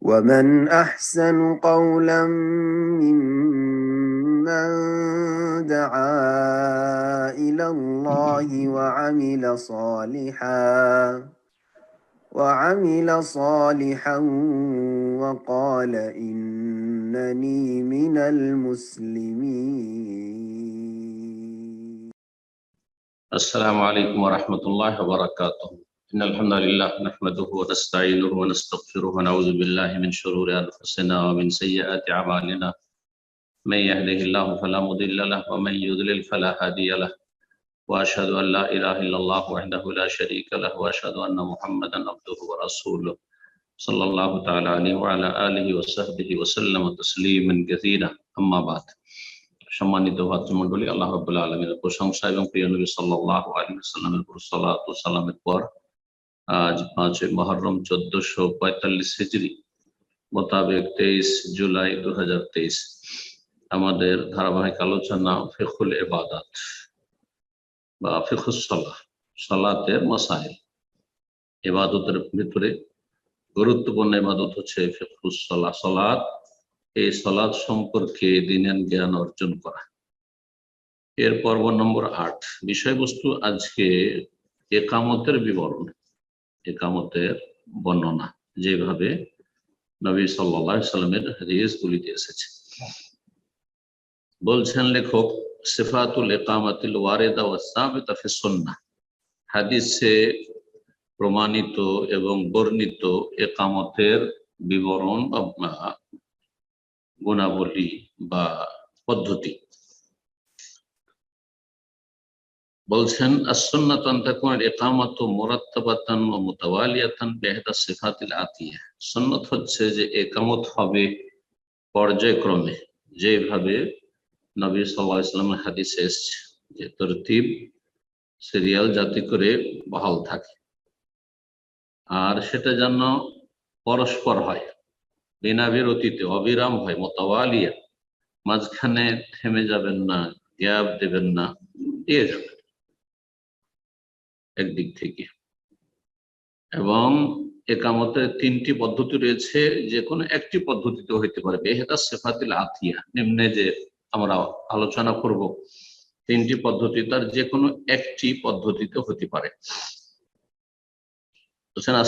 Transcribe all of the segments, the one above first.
ومن أحسن قولا ممن دعا إلى الله وعمل صالحا وقال إنني من المسلمين. السلام عليكم ورحمة الله وبركاته. إن الحمد لله نحمده ونستعينه ونستغفره ونعوذ بالله من شرور أنفسنا ومن سيئات أعمالنا. من يهده الله فلا مضل له ومن يضلل فلا هادي له. وأشهد أن لا إله إلا الله وحده لا شريك له وأشهد أن محمدا عبده ورسوله صلى الله تعالى عليه وعلى آله وصحبه وسلم تسليما كثيرا. أما بعد. সম্মানিত ভাতৃমণ্ডলী, আল্লাহ রাব্বুল আলামিনের প্রশংসা এবং প্রিয় নবী সাল্লাল্লাহু আলাইহি ওয়াসাল্লামের উপর সালাত ও সালামের পর আজ 5 মুহররম 1445 হিজরি মোতাবেক 23 জুলাই 2023 আমাদের ধারাবাহিক আলোচনা ফিকহুল ইবাদাত বা ফিকহুস সালাহ, সালাতের মাসাইল। ইবাদতের ভিতরে গুরুত্বপূর্ণ ইবাদত হচ্ছে ফিকহুস সালাহ, সালাত। এই সালাত সম্পর্কে দ্বীনের জ্ঞান অর্জন করা। এর পর্ব নম্বর 8। বিষয়বস্তু আজকে ইকামতের বিবরণ, ইকামতের বর্ণনা, যেভাবে নবী সাল্লাল্লাহু আলাইহি সাল্লামের হাদিসগুলিতে এসেছে। বলছেন লেখক, সিফাতুল ইকামাতিল ওয়ারিদা ওয়া সাবিতা ফি সুন্নাহ, হাদিসে প্রমাণিত এবং বর্ণিত ইকামতের বিবরণ বা গুণাবলী বা পদ্ধতি। বলছেন, as-sunnatu an takuna al-iqamatu murattabatan wa mutawaliyatan bi ihda as-sifatil atiyah। সুন্নাত হচ্ছে যে ইকামত হবে পর্যায়ক্রমে, যেভাবে নবী সাল্লাল্লাহু আলাইহি ওয়াসাল্লামের হাদিসে এসেছে, যে তরতিব সিরিয়াল জাতি করে বহাল থাকে, আর সেটা যেন পরস্পর হয়, বিনা বিরতিতে অবিরাম হয়, মোতাওয়ালিয়া, মাঝখানে থেমে যাবেন না, গ্যাপ দেবেন না, দিয়ে যাবেন একদিক থেকে। এবং ইকামতের 3টি পদ্ধতি রয়েছে, যে কোনো একটি পদ্ধতিতে হইতে পারে। বেহেদা সিফাতিল আতিয়া, নিম্নে যে আমরা আলোচনা করব 3টি পদ্ধতি, তার যে কোনো একটি পদ্ধতিতে হতে পারে।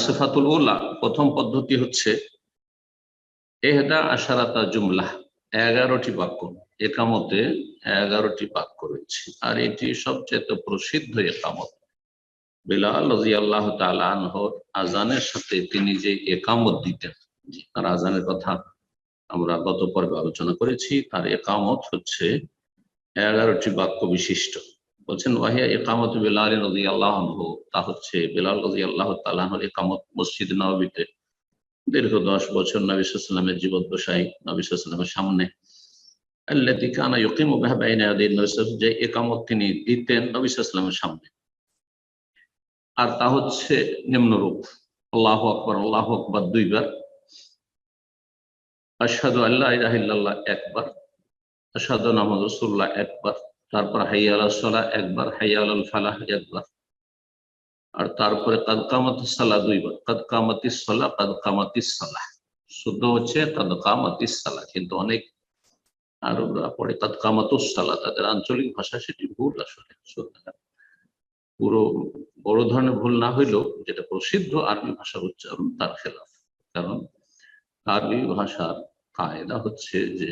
সিফাতুল উলা, প্রথম পদ্ধতি হচ্ছে এহদা আশারাতা জুমলাহ, 11টি বাক্য। ইকামতে 11টি বাক্য রয়েছে, আর এটি সবচেয়ে প্রসিদ্ধ ইকামত। বিলাল রাদিয়াল্লাহু তাআলা আনহুর আজানের সাথে তিনি যে ইকামত দিতেন, তার আজানের কথা আমরা গত পর্বে আলোচনা করেছি। তার ইকামত হচ্ছে 11টি বাক্য বিশিষ্ট। বলছেন, ওয়াহিয়া ইকামত বিলাল রাদিয়াল্লাহু আনহু, তা হচ্ছে বিলাল রাদিয়াল্লাহু তাআলা আনহুর ইকামত মসজিদ নববীতে দীর্ঘ 10 বছর নবী সাল্লাল্লাহু আলাইহি ওয়াসাল্লামের জীবদ্দশায় নবী সাল্লাল্লাহু আলাইহি ওয়াসাল্লামের সামনে, আল্লাতী কানা ইউকিমু বিহা বাইনা ইয়াদাই নবী সাল্লাল্লাহু আলাইহি ওয়াসাল্লাম, যে ইকামত তিনি দিতেন নবী সাল্লাল্লাহু আলাইহি ওয়াসাল্লামের সামনে। আর তা হচ্ছে নিম্নরূপ: আল্লাহু আকবার, আল্লাহু আকবার 2 বার, আশহাদু আল্লা ইলাহা ইল্লাল্লাহ 1 বার, আশহাদু আন্না মুহাম্মাদুর রাসূলুল্লাহ 1 বার, তারপর হাইয়া আলাস সালাহ 1 বার, হাইয়া আলাল ফালাহ 1 বার, আর তারপরে কাদ কামাতিস সালাহ 2 বার, কাদ কামাতিস সালাহ, কাদ কামাতিস সালাহ। শুদ্ধ হচ্ছে কাদ কামাতিস সালাহ, কিন্তু অনেক আরবরা পড়ে কাদ কামাতুস সালাহ, তাদের আঞ্চলিক ভাষা সেটি ভুল। আসলে পুরো বড় ধরনের ভুল না হইলেও যেটা প্রসিদ্ধ আরবি ভাষার উচ্চারণ তার খেলাফ। কারণ আরবি ভাষার কায়দা হচ্ছে যে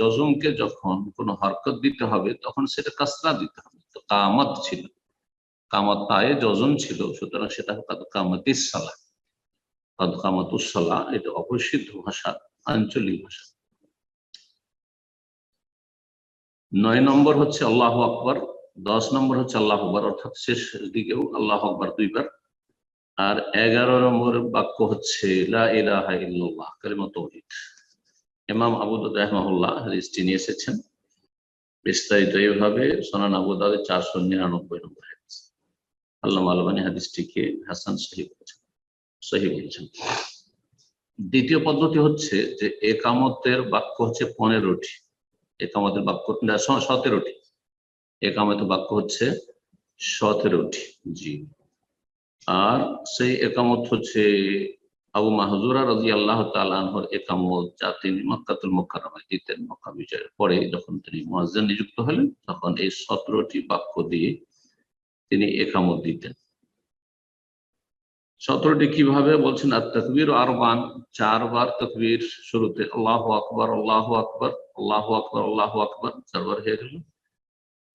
জজমকে যখন কোনো হরকত দিতে হবে তখন সেটা কাসরা দিতে হবে। তো কামাত ছিল, কামাত আয়ে জজম ছিল, সুতরাং সেটা কামাতিস সালাহ, কাদ কামাতুস সালাহ। এটা অপ্রসিদ্ধ ভাষা, আঞ্চলিক ভাষা। 9 নম্বর হচ্ছে আল্লাহু আকবার, 10 নম্বর হচ্ছে আল্লাহু আকবার, অর্থাৎ শেষ দিকেও আল্লাহু আকবার 2 বার, আর 11 নম্বর বাক্য হচ্ছে লা ইলাহা ইল্লাল্লাহ, কালিমাত তাওহীদ। ইমাম আবু দাউদ রাহিমাহুল্লাহ হাদিসটি নিয়ে এসেছেন বিস্তারিত এইভাবে, সুনান আবু দাউদের 499 নম্বর হাদিস। আল্লামা আলবানী হাদিসটিকে হাসান সহিহ বলেছেন। দ্বিতীয় পদ্ধতি হচ্ছে যে ইকামতের বাক্য হচ্ছে 15টি, ইকামতের বাক্য 17টি, ইকামতের বাক্য হচ্ছে 17টি। জি, আর সেই একামত হচ্ছে আবু মাহজুরা রাদিয়াল্লাহু তাআলা আনহুর একামত, যা তিনি মক্কাতুল মুকাররমায় দিতেন। মক্কা বিজয়ের পরে যখন তিনি মুয়াজ্জিন নিযুক্ত হলেন, তখন এই 17টি বাক্য দিয়ে তিনি একামত দিতেন। 17টি কিভাবে বলছেন? আর তাকবীর আরবান, 4 বার তাকবীর শুরুতে আল্লাহু আকবার আল্লাহু আকবার আল্লাহু আকবার আল্লাহু আকবার 4 বার হয়ে গেল।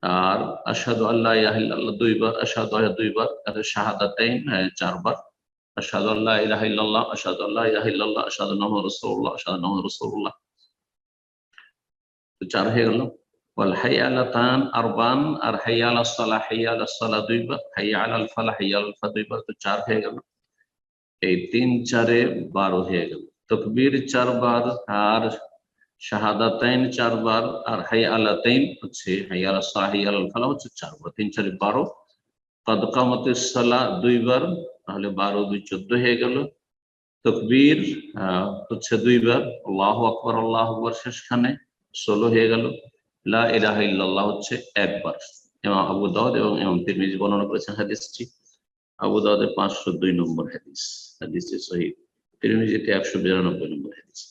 আর আশহাদু আল্লা ইলাহা ইল্লাল্লাহ 2 বার, আশহাদু 2 বার, আর শাহাদাতাইন 4 বার, আশহাদু আল্লা ইলাহা ইল্লাল্লাহ আশহাদু আল্লা ইলাহা ইল্লাল্লাহ আশহাদু আন্না মুহাম্মাদুর রাসূলুল্লাহ আশহাদু আন্না মুহাম্মাদুর রাসূলুল্লাহ, তো 4 হয়ে গেল। ওয়াল হাইয়ালাতান আরবান, আর হাইয়া আলাস সালাহ হাইয়া আলাস সালাহ 2 বার, হাইয়া আলাল ফালাহ হাইয়া আলাল ফালাহ 2 বার, তো 4 হয়ে গেল। এই 3 4 12 হয়ে গেল। তাকবীর 4 বার, আর শাহাদাতাইন 4 বার, আর হাইয়া আলাতাইন হচ্ছে হাইয়া আলাস সালাহ হাইয়া আলাল ফালাহ হচ্ছে 4 বার, 3 4 12। কাদ কামাতিস সালাহ 2 বার, তাহলে 12 2 14 হয়ে গেল। তাকবীর হচ্ছে 2 বার, আল্লাহু আকবার আল্লাহু আকবার শেষখানে 16 হয়ে গেল। লা ইলাহা ইল্লাল্লাহ হচ্ছে 1 বার। ইমাম আবু দাউদ এবং ইমাম তিরমিজি বর্ণনা করেছেন হাদিসটি। আবু দাউদে 502 নম্বর হাদিস, হাদিসটি সহিহ। তিরমিজিতে 192 নম্বর হাদিস।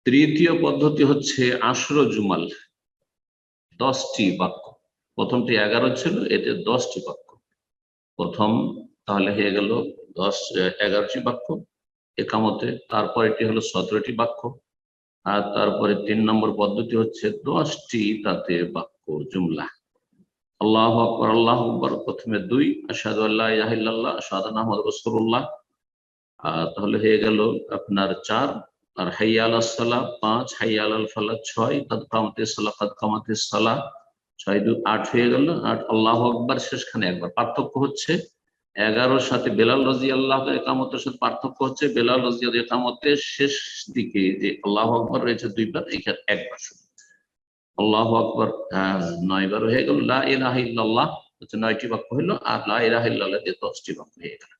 তৃতীয় পদ্ধতি হচ্ছে আশর জুমাল, 10টি বাক্য। প্রথমটি 11 ছিল, এতে 10টি বাক্য। প্রথম তাহলে হয়ে গেল 11টি বাক্য একামতে, তারপর এটি হলো 17টি বাক্য, আর তারপরে 3 নম্বর পদ্ধতি হচ্ছে 10টি তাতে বাক্য জুমলা। আল্লাহু আকবার আল্লাহু আকবার প্রথমে 2, আশহাদু আল্লা ইলাহা ইল্লাল্লাহ আশহাদু আন্না মুহাম্মাদুর রাসূলুল্লাহ, তাহলে হয়ে গেল আপনার 4, আর হাইয়া আলাস সালাহ 5, হাইয়া আলাল ফালাহ 6, কাদ কামাতিস সালাহ কাদ কামাতিস সালাহ 6 2 8 হয়ে গেল। 8 আল্লাহু আকবার শেষখানে একবার। পার্থক্য হচ্ছে 11-র সাথে বেলাল রাদিয়াল্লাহু একামতের সাথে পার্থক্য হচ্ছে বেলাল রাদিয়াল্লাহু একামতের শেষ দিকে যে আল্লাহু আকবার রয়েছে 2 বার, এখানে একবার শুধু আল্লাহু আকবার 9 বার হয়ে গেল। লা ইলাহা ইল্লাল্লাহ হচ্ছে 9টি বাক্য হলো, আর লা ইলাহা ইল্লাল্লাহ দিয়ে 10টি বাক্য হয়ে গেল।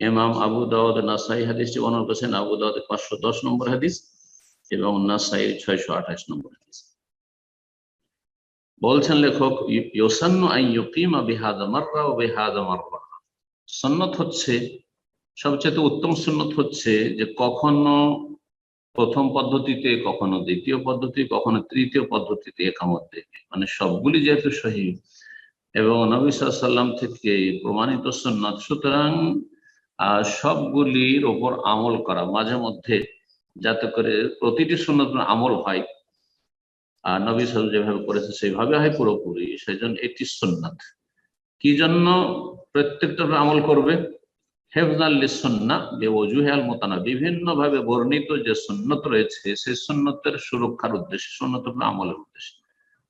ইমাম আবু দাউদ নাসাই হাদিসটি বর্ণনা করেছেন। আবু দাউদ 510 নম্বর হাদিস এবং নাসাই 628 নম্বর হাদিস। বলছেন লেখক, ইউসান্নু আন ইউকিমা বিহাযা মাররা ওয়া বিহাযা মাররা, সুন্নাত হচ্ছে, সবচেয়ে উত্তম সুন্নাত হচ্ছে যে কখনো প্রথম পদ্ধতিতে, কখনো দ্বিতীয় পদ্ধতি, কখনো তৃতীয় পদ্ধতিতে একামত দেবে। মানে সবগুলি যেহেতু সহিহ এবং নবী সাল্লাল্লাহু আলাইহি ওয়াসাল্লাম থেকে প্রমাণিত সুন্নাত, সুতরাং সবগুলির ওপর আমল করা, মাঝে মধ্যে যাতে করে প্রতিটি সুন্নাত আমল হয়, আর নবী সাল্লাল্লাহু আলাইহি ওয়াসাল্লাম যেভাবে করেছে সেইভাবে হয় পুরোপুরি, সেজন্য এটি সুন্নাত। কি জন্য প্রত্যেকটা আমল করবে? হেফজাল লিসুন্নাহ বিওজুহিল মুতানাব্বিহ, বিভিন্ন ভাবে বর্ণিত যে সুন্নাত রয়েছে সেই সুন্নাতের সুরক্ষার উদ্দেশ্যে, সুন্নাতের আমলের উদ্দেশ্যে,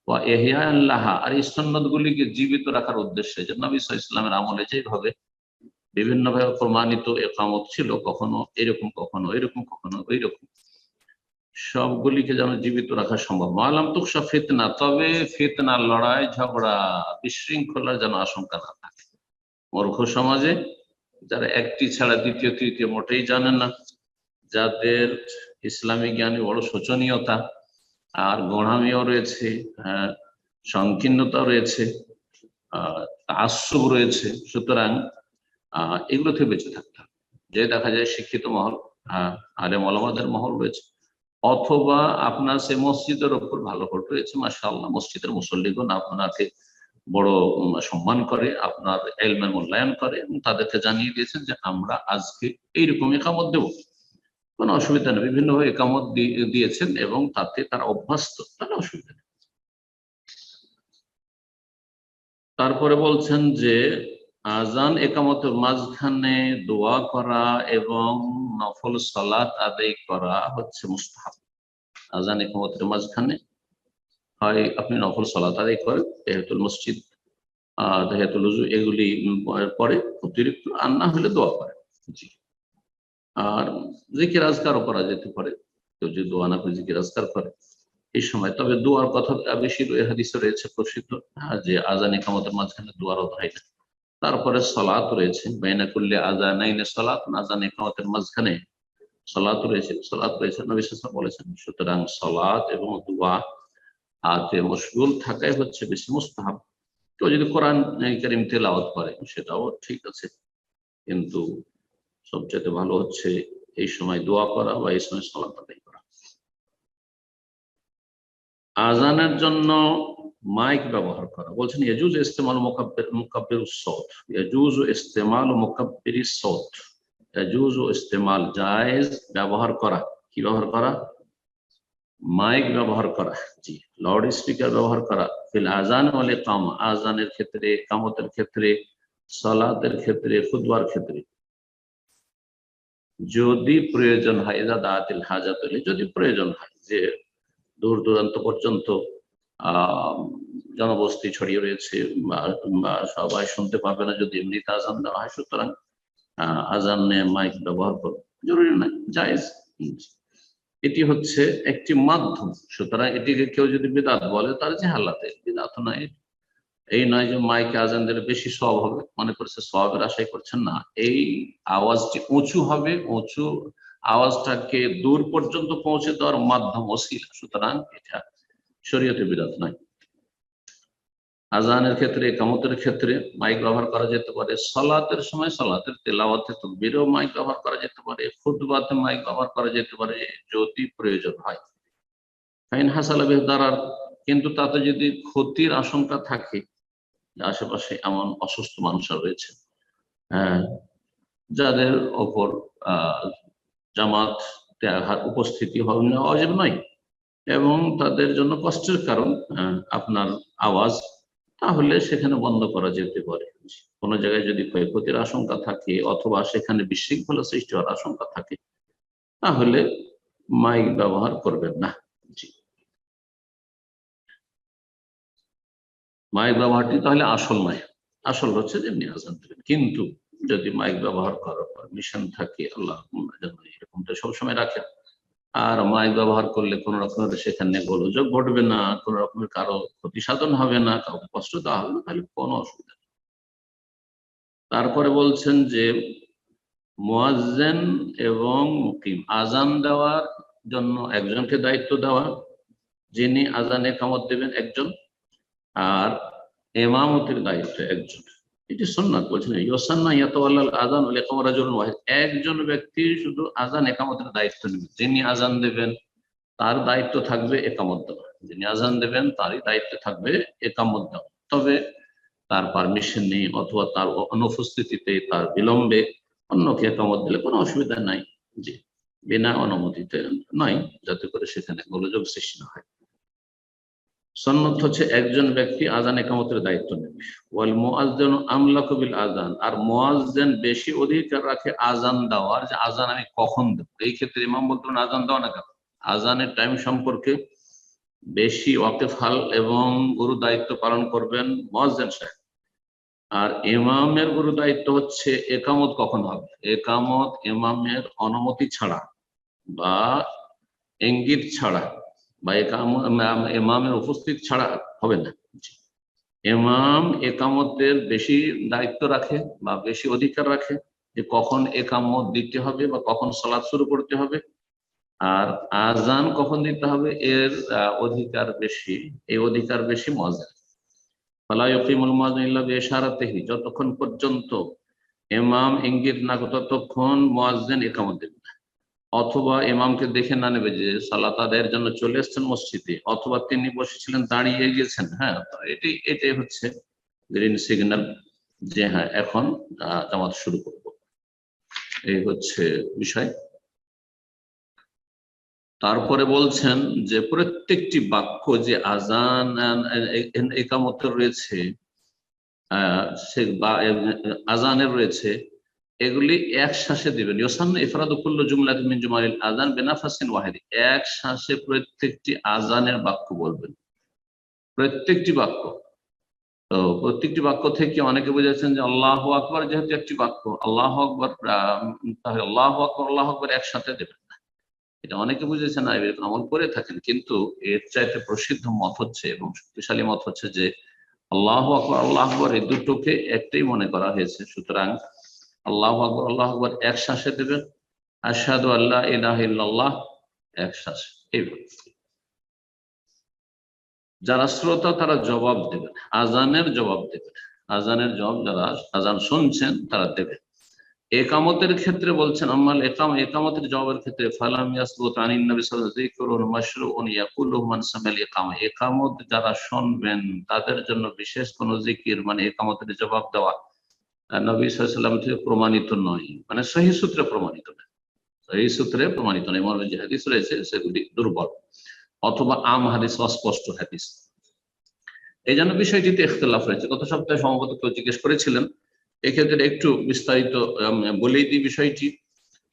ওয়া ইহইয়া লাহা, আর এই সুন্নাতগুলিকে জীবিত রাখার উদ্দেশ্যে। যে নবী সাল্লাল্লাহু আলাইহি ওয়াসাল্লামের আমলে যেভাবে বিভিন্ন ভাবে প্রমাণিত একামত ছিল, কখনো এরকম, কখনো এরকম, কখনো ওইরকম, সবগুলিকে যেন জীবিত রাখা সম্ভব। মালাম তুকশা ফিতনা, তবে ফিতনা, লড়াই ঝগড়া, বিশৃঙ্খলার যেন আশঙ্কা না থাকে। মূর্খ সমাজে যারা একটি ছাড়া দ্বিতীয় তৃতীয় মোটেই জানেন না, যাদের ইসলামী জ্ঞানে বড় শোচনীয়তা, আর গোঁড়ামিও রয়েছে, সংকীর্ণতা রয়েছে, তাআসসুব রয়েছে, সুতরাং এগুলো থেকে বেঁচে থাকতে হবে। যে দেখা যায় শিক্ষিত মহল, আলেম ওলামাদের মহল রয়েছে, অথবা আপনার সে মসজিদের ওপর ভালো ভোট রয়েছে, মাশাআল্লাহ, মসজিদের মুসল্লিগণ আপনাকে বড় সম্মান করে, আপনার ইলমের মূল্যায়ন করে, এবং তাদেরকে জানিয়ে দিয়েছেন যে আমরা আজকে এইরকম একামত দেব, কোনো অসুবিধা নেই। বিভিন্নভাবে একামত দিয়েছেন এবং তাতে তারা অভ্যস্ত, তাহলে অসুবিধা নেই। তারপরে বলছেন যে আজান একামতের মাঝখানে দোয়া করা এবং নফল সালাত আদায় করা হচ্ছে মুস্তাহাব। আজান একামতের মাঝখানে হয় আপনি নফল সালাত আদায় করেন, তাহিয়াতুল মসজিদ, তাহিয়াতুল ওযু, এগুলি পরে অতিরিক্ত, আর না হলে দোয়া করেন। জি, আর জিকির আজকারও করা যেতে পারে, কেউ যদি দোয়া না করে জিকির আজকার করে এই সময়। তবে দোয়ার কথা বেশি হাদিসে রয়েছে প্রসিদ্ধ, যে আজান ইকামতের মাঝখানে দোয়ারও হয় না। তারপরে সালাত রয়েছে, বাইনা কুল্লি আযানাইনি সালাত, আজান ইকামতের মাঝখানে সালাত রয়েছে, সালাত রয়েছে, নবী সাল্লাল্লাহু আলাইহি ওয়াসাল্লাম বলেছেন। সুতরাং সালাত এবং দোয়া আতে মশগুল থাকাই হচ্ছে বেশি মুস্তাহাব। কেউ যদি কোরআন কারীম তেলাওয়াত করে সেটাও ঠিক আছে, কিন্তু সবচেয়ে ভালো হচ্ছে এই সময় দোয়া করা বা এই সময় সালাত আদায় করা। আজানের জন্য মাইক ব্যবহার করা, বলছেন ইয়াজুজ ইস্তেমাল মুকাব্বিরুস সাউত, ইয়াজুজ ইস্তেমাল মুকাব্বিরিস সাউত, ইয়াজুজ ইস্তেমাল জায়েজ ব্যবহার করা, কি ব্যবহার করা? মাইক ব্যবহার করা, জি, লাউড স্পিকার ব্যবহার করা, ফিল আজান ওয়াল ইকামা, আজানের ক্ষেত্রে, ইকামতের ক্ষেত্রে, সালাতের ক্ষেত্রে, খুতবার ক্ষেত্রে, যদি প্রয়োজন হয়, ইজা দাআতিল হাজাত, যদি প্রয়োজন হয় যে দূর দূরান্ত পর্যন্ত জনবস্তি ছড়িয়ে রয়েছে বা সবাই শুনতে পাবে না, যদি এমনিতে আজান দেওয়া হয়, সুতরাং আজানে মাইক ব্যবহার করা জরুরি নয়, জায়েজ। এটি হচ্ছে একটি মাধ্যম, সুতরাং এটিকে কেউ যদি বিদআত বলে তার জাহালাতে, বিদআত নয়। এই নয় যে মাইকে আজান দিলে বেশি সওয়াব হবে, মনে করছে সওয়াবের আশাই করছেন না। এই আওয়াজটি উঁচু হবে, উঁচু আওয়াজটাকে দূর পর্যন্ত পৌঁছে দেওয়ার মাধ্যম, ওসিলা, সুতরাং এটা শরীয়তে বিদআত নয়। আজানের ক্ষেত্রে, ইকামতের ক্ষেত্রে মাইক ব্যবহার করা যেতে পারে, সালাতের সময় সালাতের তেলাওয়াতে তাকবীরেও মাইক ব্যবহার করা যেতে পারে, খুতবাতে মাইক ব্যবহার করা যেতে পারে যদি প্রয়োজন হয়। ফাইন হাসালা বিহি দারার, কিন্তু তাতে যদি ক্ষতির আশঙ্কা থাকে, আশেপাশে এমন অসুস্থ মানুষরা রয়েছে যাদের ওপর জামাত উপস্থিতি ওয়াজিব নয় এবং তাদের জন্য কষ্টের কারণ আপনার আওয়াজ, তাহলে সেখানে বন্ধ করা যেতে পারে। কোনো জায়গায় যদি ক্ষয়ক্ষতির আশঙ্কা থাকে অথবা সেখানে বিশৃঙ্খলা সৃষ্টি হওয়ার আশঙ্কা থাকে, তাহলে মাইক ব্যবহার করবেন না। জি, মাইক ব্যবহারটি তাহলে আসল নয়, আসল হচ্ছে যেমনি আজান দেবেন। কিন্তু যদি মাইক ব্যবহার করার পারমিশন থাকে, আল্লাহ এরকমটা সবসময় রাখেন, আর মাইক ব্যবহার করলে কোন রকমের সেখানে গোলযোগ ঘটবে না, কোন রকমের কারো ক্ষতি সাধন হবে না, কাউকে কষ্ট দেওয়া হবে না, তাহলে কোনো অসুবিধা নেই। তারপরে বলছেন যে মুয়াজ্জিন এবং মুকিম, আজান দেওয়ার জন্য একজনকে দায়িত্ব দেওয়া, যিনি আজান ইকামত দেবেন একজন, আর ইমামতির দায়িত্ব একজন। এটি সুন্নাত, বলছেন ইউসান্না ইয়াতাওয়াল্লাল আযান ওয়াল ইকামা রাজুলুন ওয়াহিদ, একজন ব্যক্তি শুধু আজান ইকামতের দায়িত্ব নেবেন, যিনি আজান দেবেন তার দায়িত্ব থাকবে একামত দেওয়া, যিনি আজান দেবেন তারই দায়িত্ব থাকবে একামত দেওয়া। তবে তার পারমিশন নেই অথবা তার অনুপস্থিতিতে, তার বিলম্বে অন্যকে একামত দিলে কোনো অসুবিধা নাই, জি, বিনা অনুমতিতে নয়, যাতে করে সেখানে গোলযোগ সৃষ্টি না হয়। সুন্নাত হচ্ছে একজন ব্যক্তি আজান ইকামতের দায়িত্ব নেবে। ওয়াল মুআজ্জিনু আমলাকু বিল আযান, আর মুআজ্জিন বেশি অধিকার রাখে আজান দেওয়ার, যে আজান আমি কখন দেব। এই ক্ষেত্রে ইমাম বলতেন আজান দেওয়া না কেন, আজানের টাইম সম্পর্কে বেশি ওয়াকিফাল এবং গুরু দায়িত্ব পালন করবেন মুয়াজ্জিন সাহেব। আর ইমামের গুরু দায়িত্ব হচ্ছে একামত কখন হবে। একামত ইমামের অনুমতি ছাড়া বা ইঙ্গিত ছাড়া বা ইমামের উপস্থিত ছাড়া হবে না। ইমাম একামতের বেশি দায়িত্ব রাখে বা বেশি অধিকার রাখে যে কখন একামত দিতে হবে বা কখন সালাত শুরু করতে হবে, আর আজান কখন দিতে হবে এর অধিকার বেশি, এই অধিকার বেশি মুয়াজ্জিন। ফালা ইউকিমুল মুয়াজ্জিন ইল্লা বিইশারাতিহি, যতক্ষণ পর্যন্ত ইমাম ইঙ্গিত না করে ততক্ষণ মুয়াজ্জিন ইকামত দেবে না। অথবা ইমামকে দেখে না নেবে যে সালাত আদায়ের জন্য চলে এসেছেন মসজিদে, অথবা তিনি বসেছিলেন দাঁড়িয়ে গেছেন, হ্যাঁ, এটাই হচ্ছে গ্রিন সিগন্যাল যে হ্যাঁ এখন জামাত শুরু করব, এই হচ্ছে বিষয়। তারপরে বলছেন যে প্রত্যেকটি বাক্য যে আজান ইকামতের রয়েছে, আজানের রয়েছে, এগুলি এক শ্বাসে দিবেন। ইউসান্নু ইফরাদু কুল্লু জুমলাতিন মিন জুমালিল আযান বিনাফাসিন ওয়াহিদ, এক শ্বাসে প্রত্যেকটি আজানের বাক্য বলবেন, প্রত্যেকটি বাক্য। তো প্রত্যেকটি বাক্য থেকে অনেকে বুঝেছেন যে আল্লাহু আকবার যেহেতু একটি বাক্য, আল্লাহু আকবার, তাহলে আল্লাহু আকবার আল্লাহু আকবার একসাথে দেবেন না, এটা অনেকে বুঝেছেন না, এরকম আমল করে থাকেন। কিন্তু এর চাইতে প্রসিদ্ধ মত হচ্ছে এবং শক্তিশালী মত হচ্ছে যে আল্লাহু আকবার আল্লাহু আকবার এই দুটোকে একটাই মনে করা হয়েছে। সুতরাং আল্লাহু আকবার আল্লাহু আকবার এক শ্বাসে দেবেন, আশহাদু আল্লা ইলাহা ইল্লাল্লাহ এক শ্বাসে, এইভাবে। যারা শ্রোতা তারা জবাব দেবেন, আজানের জবাব দেবেন, আজানের জবাব যারা আজান শুনছেন তারা দেবেন। একামতের ক্ষেত্রে বলছেন আম্মাল একামতের জবাবের ক্ষেত্রে ফালাম ইয়াসবুত আনিন নবী সাল্লাল্লাহু আলাইহি ওয়াসাল্লাম যিকরুন মাশরুউন ইয়াকুলু মান সামাল ইকামা, একামত যারা শুনবেন তাদের জন্য বিশেষ কোন জিকির মানে একামতের জবাব দেওয়া নবী সাল্লাল্লাহু আলাইহি ওয়াসাল্লাম থেকে প্রমাণিত নয়, মানে সহিহ সূত্রে প্রমাণিত নয়, সহিহ সূত্রে প্রমাণিত নয়। মর্মে যে হাদিস রয়েছে সেগুলি দুর্বল অথবা আম হাদিস, অস্পষ্ট হাদিস। এই জন্য বিষয়টিতে ইখতিলাফ রয়েছে। গত সপ্তাহে সম্ভবত কেউ জিজ্ঞেস করেছিলেন, এক্ষেত্রে একটু বিস্তারিত বলেই দিই বিষয়টি।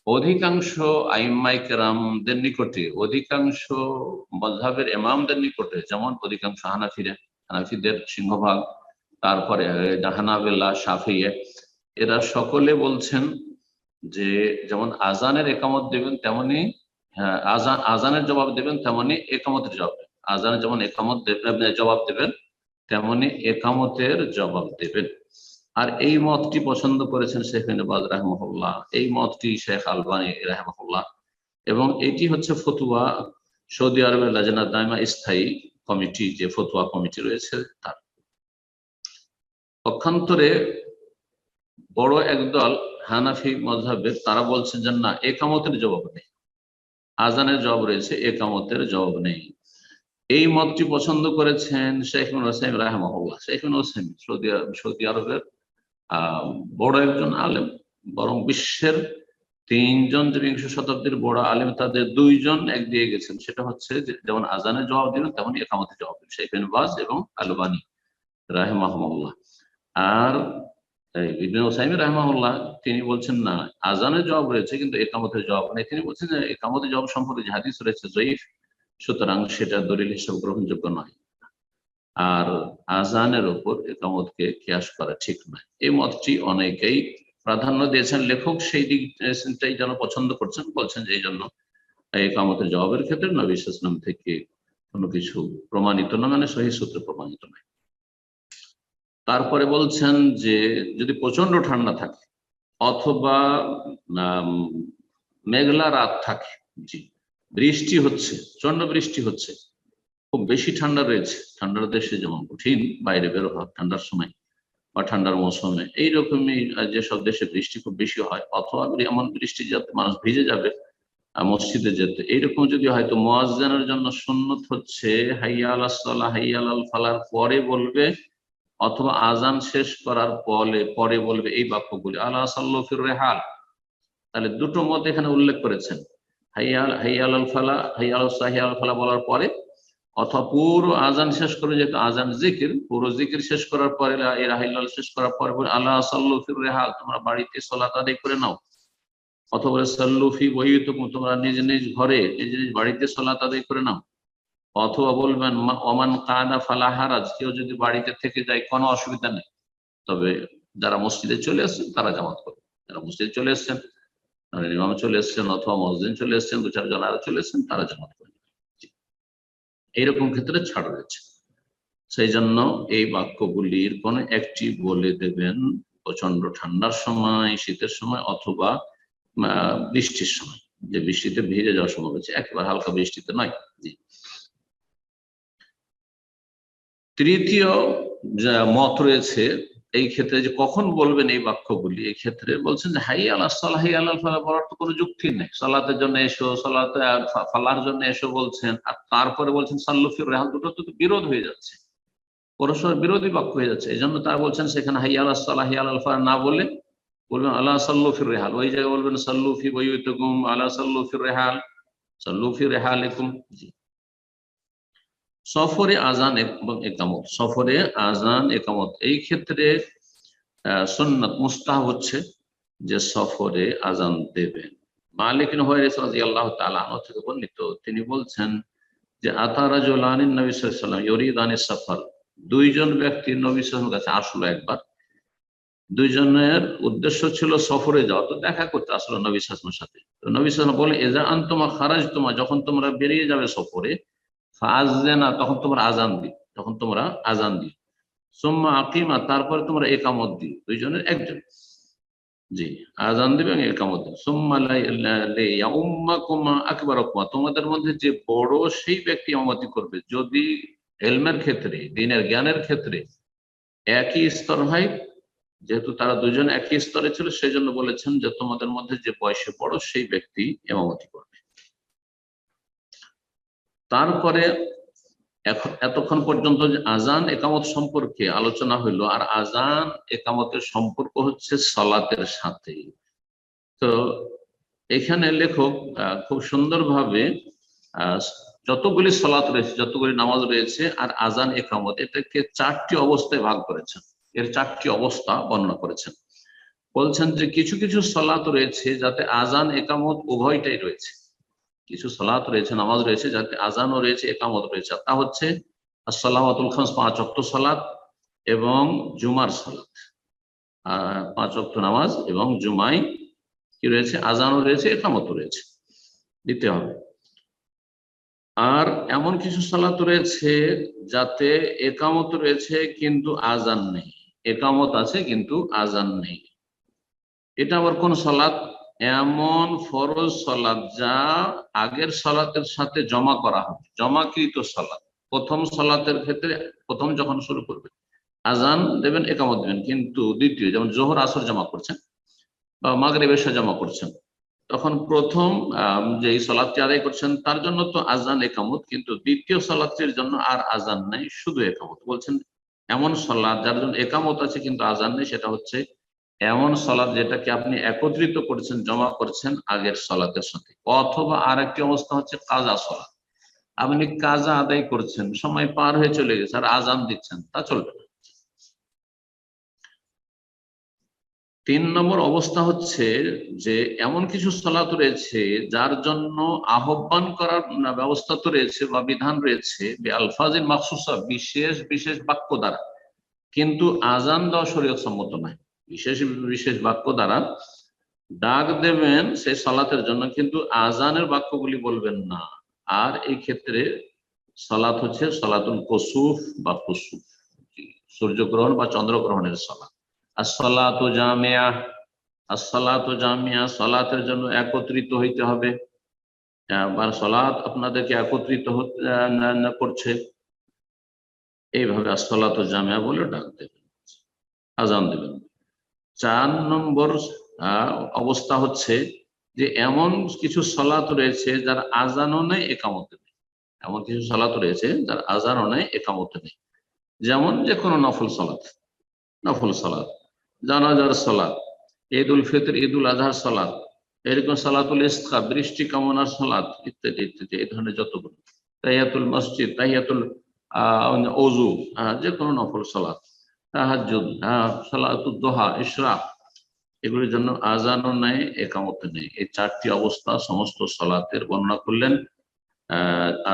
অধিকাংশ আইম্মায়ে কেরামদের নিকটে, অধিকাংশ মাযহাবের ইমামদের নিকটে, যেমন অধিকাংশ হানাফিদের সিংহভাগ, তারপরে হানাবেলা, শাফিঈ, এরা সকলে বলছেন যে যেমন আজানের একামত দেবেন তেমনি আজানের জবাব দেবেন তেমনি একামতের জবাব দেবেন। আজানের যেমন একামত জবাব দেবেন তেমনি একামতের জবাব দেবেন। আর এই মতটি পছন্দ করেছেন শেখ ইবনে বাজ রাহিমাহুল্লাহ, এই মতটি শেখ আলবানী রাহিমাহুল্লাহ, এবং এটি হচ্ছে ফতোয়া সৌদি আরবের লাজনা দাইমা স্থায়ী কমিটি, যে ফতোয়া কমিটি রয়েছে তার। পক্ষান্তরে বড় একদল হানাফি মাযহাবের তারা বলছেন যে না, একামতের জবাব নেই, আজানের জবাব রয়েছে, একামতের জবাব নেই। এই মতটি পছন্দ করেছেন শেখ ইবনে উসাইমিন রাহিমাহুল্লাহ। শেখ ইবনে উসাইমিন সৌদি আরবের বড় একজন আলেম, বরং বিশ্বের 3 জন যে বিংশ শতাব্দীর বড় আলেম তাদের 2 জন এক দিয়ে গেছেন। সেটা হচ্ছে যেমন আজানের জবাব দিবেন তেমন একামতের জবাব দিবেন, শেখ ইবনে বাজ এবং আলবানী রাহিমাহুল্লাহ। আর ইবনে উসাইমিন রাহিমাহুল্লাহ তিনি বলছেন না, আজানের জবাব রয়েছে কিন্তু একামতের জবাব নেই। তিনি বলছেন যে একামতের জবাব সম্পর্কে যে হাদিস রয়েছে জয়ীফ, সুতরাং সেটা দলিল হিসেবে গ্রহণযোগ্য নয়। আর আজানের উপর একামতকে কিয়াস করা ঠিক নয়। এই মতটি অনেকেই প্রাধান্য দিয়েছেন। লেখক সেই দিকটাই যেন পছন্দ করছেন, বলছেন যে এই জন্য একামতের জবাবের ক্ষেত্রে নবী সাল্লাল্লাহু আলাইহি ওয়াসাল্লাম থেকে কোনো কিছু প্রমাণিত না, মানে সহিহ সূত্রে প্রমাণিত নয়। তারপরে বলছেন যে যদি প্রচন্ড ঠান্ডা থাকে অথবা মেঘলা রাত থাকে, জি বৃষ্টি হচ্ছে, প্রচন্ড বৃষ্টি হচ্ছে, খুব বেশি ঠান্ডা রয়েছে, ঠান্ডার দেশে যেমন কঠিন বাইরে বের হওয়া ঠান্ডার সময় বা ঠান্ডার মৌসুমে, এইরকমই যেসব দেশে বৃষ্টি খুব বেশি হয়, অথবা এমন বৃষ্টি যাতে মানুষ ভিজে যাবে মসজিদে যেতে, এইরকম যদি হয়, তো মুয়াজ্জিনের জন্য সুন্নত হচ্ছে হাইয়া আলাস সালাহ হাইয়া আলাল ফালার পরে বলবে অথবা আজান শেষ করার পরে বলবে এই বাক্যগুলি, আলা সাল্লু ফির রিহাল। তাহলে দুটো মত এখানে উল্লেখ করেছেন, হাইয়া আলাল ফালা, হাইয়া আলাস সালাহ হাইয়া আলাল ফালা বলার পরে, অথবা পুরো আজান শেষ করে, যেহেতু আজান জিকির, পুরো জিকির শেষ করার পরে লা ইলাহা ইল্লাল্লাহ শেষ করার পরে বলে আলা সাল্লু ফির রিহাল, তোমরা বাড়িতে সালাত আদায় করে নাও, অথবা সাল্লু ফি বুয়ুতিকুম, তোমরা নিজ নিজ ঘরে নিজ নিজ বাড়িতে সালাত আদায় করে নাও, অথবা বলবেন ওমান কাদা ফালা হারাজ, কেউ যদি বাড়িতে থেকে যায় কোনো অসুবিধা নেই, তবে যারা মসজিদে চলে আসছেন তারা জামাত করবে, যারা মসজিদে চলে এসছেন, ইমাম চলে এসছেন অথবা মুয়াজ্জিন চলে এসছেন, 2-4 জন আরো চলে এসছেন, তারা জামাত করবে। এইরকম ক্ষেত্রে ছাড় রয়েছে। সেই জন্য এই বাক্যগুলির কোন একটি বলে দেবেন প্রচন্ড ঠান্ডার সময়, শীতের সময়, অথবা বৃষ্টির সময়, যে বৃষ্টিতে ভিজে যাওয়ার সময় রয়েছে, একেবারে হালকা বৃষ্টিতে নয়। জি। তৃতীয় মত রয়েছে এই ক্ষেত্রে যে কখন বলবেন এই বাক্যগুলি, এই ক্ষেত্রে বলছেন যে হাইয়া আলাস সালাহ হাইয়া আলাল ফালাহ বলার তো কোনো যুক্তি নেই। সালাতের জন্য এসো, সালাতে ফালাহর জন্য এসো বলছেন, আর তারপরে বলছেন সাল্লু ফির রিহাল, দুটো তো বিরোধ হয়ে যাচ্ছে, পরস্পর বিরোধী বাক্য হয়ে যাচ্ছে। এই জন্য তারা বলছেন সেখানে হাইয়া আলাস সালাহ হাইয়া আলাল ফালাহ না বলে বলবেন আলা সাল্লু ফির রিহাল, ওই জায়গায় বলবেন সাল্লু ফি বুয়ুতিকুম আলা সাল্লু ফির রিহাল, সাল্লু ফি রিহালিকুম। জি। সফরে আজান এবং একামত, সফরে আজান একামত এই ক্ষেত্রে সুন্নাত মুস্তাহাব হচ্ছে যে সফরে আজান দেবেন। মালিক ইবনে হুয়াইরিস রাদিয়াল্লাহু তাআলা আনহু থেকে বর্ণিত, তিনি বলছেন যে আতা রাজুলান নবী সাল্লাল্লাহু আলাইহি ওয়াসাল্লাম ইউরিদান সফর, 2 জন ব্যক্তি নবী সাল্লাল্লাহু আলাইহি ওয়াসাল্লামের কাছে আসলো একবার, 2 জনের উদ্দেশ্য ছিল সফরে যাওয়া, তো দেখা করতে আসলো নবী সাল্লাল্লাহু আলাইহি ওয়াসাল্লামের সাথে। তো নবী সাল্লাল্লাহু আলাইহি ওয়াসাল্লাম বলে ইজা আনতুমা খারাজতুমা, যখন তোমরা বেরিয়ে যাবে সফরে, ফাআযিনা, তখন তোমরা আজান দিও, তখন তোমরা আজান দিও, সুম্মা আকিমা, তারপরে তোমরা একামত দিও, 2 জনের একজন, জি আজান দিবে এবং একামত দিবে, সুম্মা লিয়াউম্মাকুম আকবারুকুম, তোমাদের মধ্যে যে বড় সেই ব্যক্তি ইমামতি করবে। যদি ইলমের ক্ষেত্রে, দ্বীনের জ্ঞানের ক্ষেত্রে একই স্তর হয়, যেহেতু তারা দুজন একই স্তরে ছিল, সেই জন্য বলেছেন যে তোমাদের মধ্যে যে বয়সে বড় সেই ব্যক্তি ইমামতি করবে। তারপরে এখন এতক্ষণ পর্যন্ত যে আজান একামত সম্পর্কে আলোচনা হইলো, আর আজান একামতের সম্পর্ক হচ্ছে সালাতের সাথে। তো এখানে লেখক খুব সুন্দরভাবে যতগুলি সালাত রয়েছে, যতগুলি নামাজ রয়েছে আর আজান একামত, এটাকে 4টি অবস্থায় ভাগ করেছেন। এর 4টি অবস্থা বর্ণনা করেছেন। বলছেন যে কিছু কিছু সালাত রয়েছে যাতে আজান একামত উভয়টাই রয়েছে। কিছু সালাত রয়েছে, নামাজ রয়েছে যাতে আজানও রয়েছে, একামত রয়েছে। তা হচ্ছে আসসালামাতুল খামস, 5 ওয়াক্ত সালাত এবং জুমার সালাত। 5 ওয়াক্ত নামাজ এবং জুমায় কি রয়েছে, আজানও রয়েছে, একামতও রয়েছে, দিতে হবে। আর এমন কিছু সালাত রয়েছে যাতে একামত রয়েছে কিন্তু আজান নেই, একামত আছে কিন্তু আজান নেই। এটা আবার কোন সালাত? এমন ফরজ সালাত যা আগের সালাতের সাথে জমা করা হবে, জমাকৃত সালাত। প্রথম সালাতের ক্ষেত্রে প্রথম যখন শুরু করবে আজান দেবেন, একামত দেবেন, কিন্তু দ্বিতীয় যেমন জোহর আসর জমা করছেন বা মাগরিব এশা জমা করছেন, তখন প্রথম যে সালাতটি আদায় করছেন তার জন্য তো আজান একামত, কিন্তু দ্বিতীয় সালাতের জন্য আর আজান নেই, শুধু একামত। বলছেন এমন সালাত যার জন্য একামত আছে কিন্তু আজান নেই, সেটা হচ্ছে এমন সালাত যেটাকে আপনি একত্রিত করছেন, জমা করছেন আগের সালাতের সাথে। অথবা আরেকটি অবস্থা হচ্ছে কাজা সালাত, আপনি কাজা আদায় করছেন, সময় পার হয়ে চলে গেছে আর আজান দিচ্ছেন, তা চলবে না। 3 নম্বর অবস্থা হচ্ছে যে এমন কিছু সালাত রয়েছে যার জন্য আহ্বান করার ব্যবস্থা তো রয়েছে বা বিধান রয়েছে, আলফাজিন মাখসুসা, বিশেষ বিশেষ বাক্য দ্বারা, কিন্তু আজান দেওয়া শরীয়ত সম্মত নয়। বিশেষ বিশেষ বাক্য দ্বারা ডাক দেবেন সেই সালাতের জন্য, কিন্তু আজানের বাক্যগুলি বলবেন না। আর এই ক্ষেত্রে সালাত হচ্ছে সালাতুল কুসুফ বা কুসুফ, সূর্যগ্রহণ বা চন্দ্রগ্রহণের সালাত। আসসালাতু জামিয়া, আসসালাতু জামিয়া, সালাতের জন্য একত্রিত হইতে হবে, বা সালাত আপনাদেরকে একত্রিত করছে, এইভাবে আসসালাতু জামিয়া বলে ডাক দেবেন, আজান দেবেন। 4 নম্বর অবস্থা হচ্ছে যে এমন কিছু সালাত রয়েছে যার আজানও নেই, একামত নেই। এমন কিছু সালাত রয়েছে যার আজানও নেই, একামত নেই। যেমন যে কোনো নফল সালাত, নফল সালাত, জানাজার সালাত, ঈদ উল ফিতর, ঈদ উল আজহার সালাত, এরকম সালাতুল ইস্তিসকা, বৃষ্টি কামনার সালাত, ইত্যাদি ইত্যাদি, এই ধরনের যতগুলো, তাহিয়াতুল মসজিদ, তাহিয়াতুল ওযু, যে কোনো নফল সালাত, তাহাজ্জুদ, সালাতুদ দুহা, ইশরাক, এগুলির জন্য আজানও নেই, একামত নেই। এই 4টি অবস্থা সমস্ত সালাতের বর্ণনা করলেন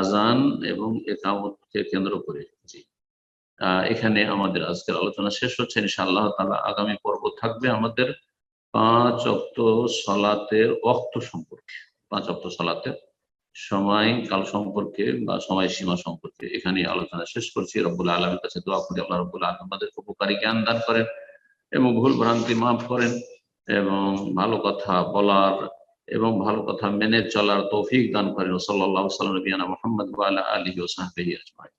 আজান এবং একামতকে কেন্দ্র করে। জি, এখানে আমাদের আজকের আলোচনা শেষ হচ্ছে। ইনশাআল্লাহ তাআলা আগামী পর্ব থাকবে আমাদের 5 ওয়াক্ত সালাতের ওয়াক্ত সম্পর্কে, 5 ওয়াক্ত সালাতের সময় কাল সম্পর্কে বা সময়সীমা সম্পর্কে। এখানে আলোচনা শেষ করছি। রব্বুল আলামিনের কাছে দোয়া করি আল্লাহ রব্বুল আলামিন আমাদেরকে উপকারী জ্ঞান দান করেন এবং ভুল ভ্রান্তি মাফ করেন, এবং ভালো কথা বলার এবং ভালো কথা মেনে চলার তৌফিক দান করেন। সাল্লাল্লাহু আলাইহি ওয়া সাল্লাম নবিয়ানা মুহাম্মদ ওয়া আলা আলিহি ওয়া সাহবিহি আজমাইন।